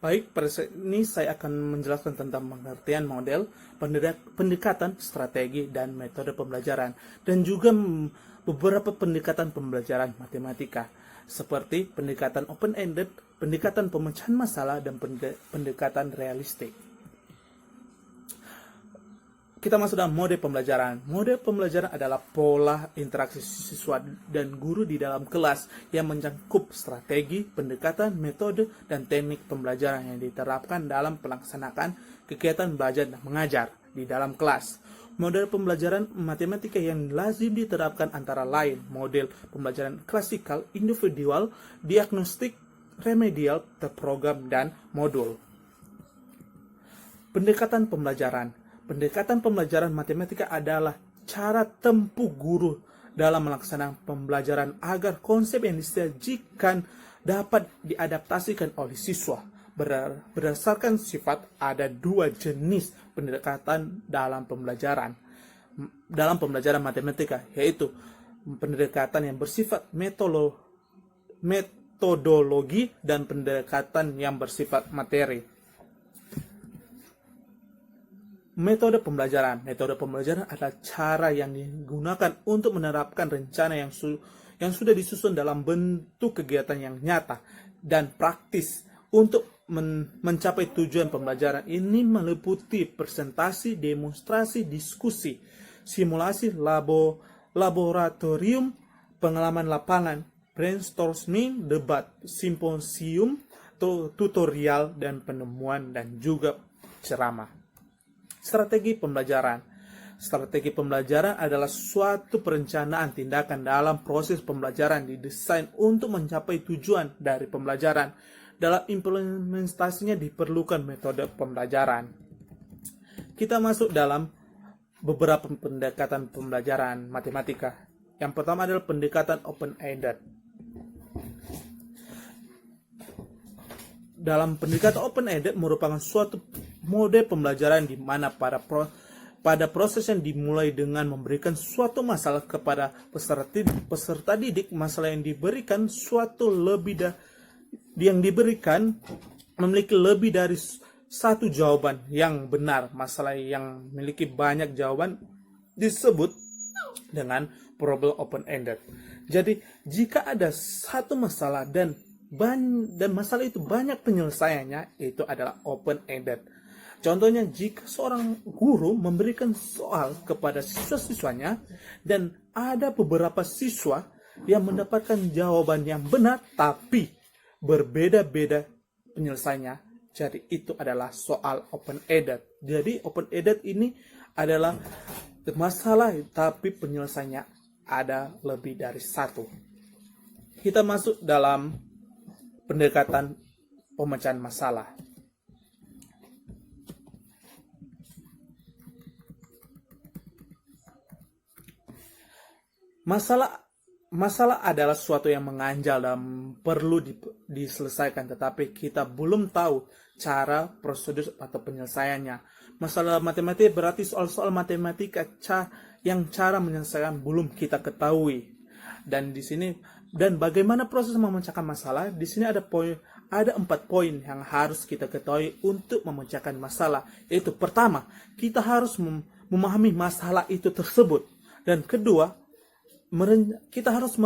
Baik, pada saat ini saya akan menjelaskan tentang pengertian model, pendekatan, strategi, dan metode pembelajaran, dan juga beberapa pendekatan pembelajaran matematika, seperti pendekatan open-ended, pendekatan pemecahan masalah, dan pendekatan realistik. Kita masuk dalam mode pembelajaran. Mode pembelajaran adalah pola interaksi siswa dan guru di dalam kelas yang mencakup strategi, pendekatan, metode, dan teknik pembelajaran yang diterapkan dalam pelaksanaan kegiatan belajar dan mengajar di dalam kelas. Model pembelajaran matematika yang lazim diterapkan antara lain model pembelajaran klasikal, individual, diagnostik, remedial, terprogram, dan modul. Pendekatan pembelajaran. Pendekatan pembelajaran matematika adalah cara tempuh guru dalam melaksanakan pembelajaran agar konsep yang disajikan dapat diadaptasikan oleh siswa. Berdasarkan sifat, ada dua jenis pendekatan dalam pembelajaran matematika, yaitu pendekatan yang bersifat metodologi dan pendekatan yang bersifat materi. Metode pembelajaran adalah cara yang digunakan untuk menerapkan rencana yang sudah disusun dalam bentuk kegiatan yang nyata dan praktis untuk mencapai tujuan pembelajaran. Ini meliputi presentasi, demonstrasi, diskusi, simulasi, laboratorium, pengalaman lapangan, brainstorming, debat, simposium, tutorial, dan penemuan, dan juga ceramah. Strategi pembelajaran. Strategi pembelajaran adalah suatu perencanaan tindakan dalam proses pembelajaran didesain untuk mencapai tujuan dari pembelajaran. Dalam implementasinya diperlukan metode pembelajaran. Kita masuk dalam beberapa pendekatan pembelajaran matematika. Yang pertama adalah pendekatan open-ended. Dalam pendekatan open-ended merupakan suatu mode pembelajaran di mana pada proses yang dimulai dengan memberikan suatu masalah kepada peserta didik, masalah yang diberikan memiliki lebih dari satu jawaban yang benar. Masalah yang memiliki banyak jawaban disebut dengan problem open-ended. Jadi, jika ada satu masalah dan masalah itu banyak penyelesaiannya, itu adalah open-ended. Contohnya, jika seorang guru memberikan soal kepada siswa-siswanya dan ada beberapa siswa yang mendapatkan jawaban yang benar tapi berbeda-beda penyelesaiannya, jadi itu adalah soal open-ended. Jadi open-ended ini adalah masalah tapi penyelesaiannya ada lebih dari satu. Kita masuk dalam pendekatan pemecahan masalah. Masalah adalah sesuatu yang mengganjal dan perlu diselesaikan, tetapi kita belum tahu cara, prosedur, atau penyelesaiannya. Masalah matematika berarti soal-soal matematika yang cara menyelesaikan belum kita ketahui. Dan di sini bagaimana proses memecahkan masalah? Di sini ada 4 poin yang harus kita ketahui untuk memecahkan masalah. Yaitu pertama, kita harus memahami masalah itu tersebut. Dan kedua, kita harus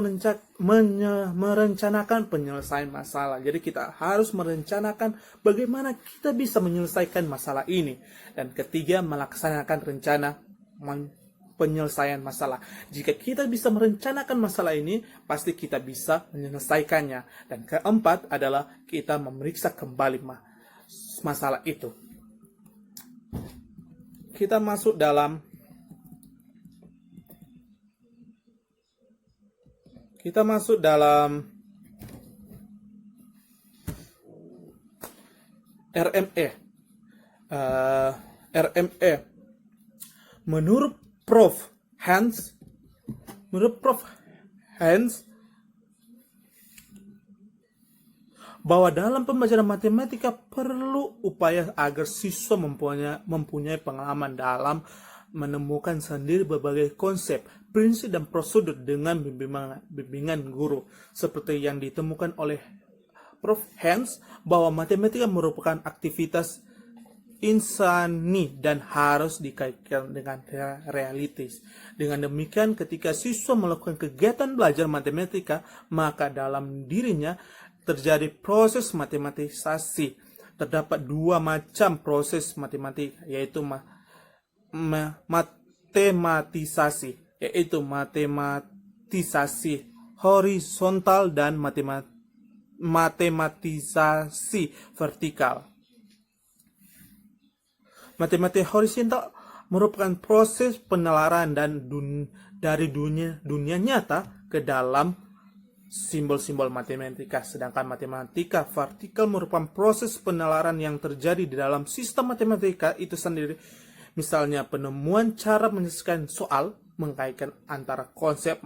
merencanakan penyelesaian masalah. Jadi kita harus merencanakan bagaimana kita bisa menyelesaikan masalah ini. Dan ketiga, melaksanakan rencana penyelesaian masalah. Jika kita bisa merencanakan masalah ini, pasti kita bisa menyelesaikannya. Dan keempat adalah kita memeriksa kembali masalah itu. Kita masuk dalam RME. Menurut Prof. Hans, bahwa dalam pembelajaran matematika perlu upaya agar siswa mempunyai pengalaman dalam menemukan sendiri berbagai konsep, prinsip, dan prosedur dengan bimbingan guru, seperti yang ditemukan oleh Prof. Hans bahwa matematika merupakan aktivitas insani dan harus dikaitkan dengan realitis. Dengan demikian, ketika siswa melakukan kegiatan belajar matematika, maka dalam dirinya terjadi proses matematisasi. Terdapat dua macam proses matematika, yaitu matematisasi, yaitu matematisasi horizontal dan matematisasi vertikal. Matematika horizontal merupakan proses penalaran dari dunia nyata ke dalam simbol-simbol matematika, sedangkan matematika vertikal merupakan proses penalaran yang terjadi di dalam sistem matematika itu sendiri. Misalnya penemuan cara menyelesaikan soal, mengaitkan antara konsep